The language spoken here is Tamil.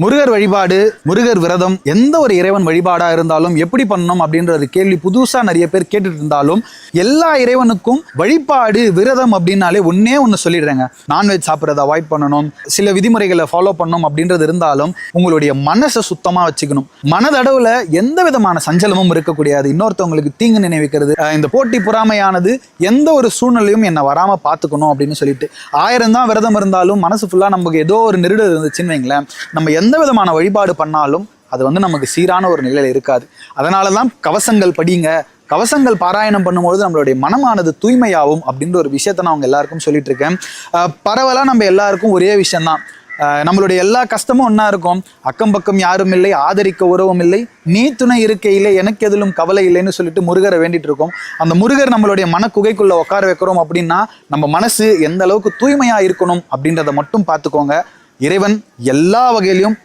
முருகர் வழிபாடு, முருகர் விரதம், எந்த ஒரு இறைவன் வழிபாடா இருந்தாலும் எப்படி பண்ணணும் அப்படின்றது கேள்வி புதுசா நிறைய பேர் கேட்டுட்டு இருந்தாலும், எல்லா இறைவனுக்கும் வழிபாடு விரதம் அப்படின்னாலே ஒண்ணு சொல்லிடுறேங்க. நான்வெஜ் சாப்பிட்றத அவாய்ட் பண்ணணும், சில விதிமுறைகளை ஃபாலோ பண்ணணும் அப்படின்றது இருந்தாலும் உங்களுடைய மனசை சுத்தமா வச்சுக்கணும். மனதளவுல எந்த விதமான சஞ்சலமும் இருக்கக்கூடாது. இன்னொருத்தவங்களுக்கு தீங்கு நினைவிக்கிறது, இந்த போட்டி பொறாமையானது எந்த ஒரு சூழ்நிலையும் என்னை வராம பார்த்துக்கணும் அப்படின்னு சொல்லிட்டு 1000 தான் விரதம் இருந்தாலும் மனசு ஃபுல்லா நமக்கு ஏதோ ஒரு நெருடல் இருந்துச்சுன்னு வைங்களேன், நம்ம எந்த விதமான வழிபாடு பண்ணாலும் அது நமக்கு சீரான ஒரு நிலையில இருக்காது. அதனாலதான் கவசங்கள் படிங்க, கவசங்கள் பாராயணம் பண்ணும்போது நம்மளுடைய மனமானது தூய்மையாகும் அப்படின்ற ஒரு விஷயத்த நான் அவங்க எல்லாருக்கும் சொல்லிட்டு இருக்கேன். பரவலா நம்ம எல்லாருக்கும் ஒரே விஷயம்தான், நம்மளுடைய எல்லா கஷ்டமும் ஒன்றா இருக்கும். அக்கம் பக்கம் யாரும் இல்லை, ஆதரிக்க உறவும் இல்லை, நீ துணை இருக்கையிலே எனக்கு எதிலும் கவலை இல்லைன்னு சொல்லிட்டு முருகரை வேண்டிட்டு இருக்கோம். அந்த முருகர் நம்மளுடைய மனக்குகைக்குள்ள உட்கார வைக்கிறோம் அப்படின்னா நம்ம மனசு எந்த அளவுக்கு தூய்மையா இருக்கணும் அப்படின்றத மட்டும் பார்த்துக்கோங்க. இறைவன் எல்லா வகையிலும்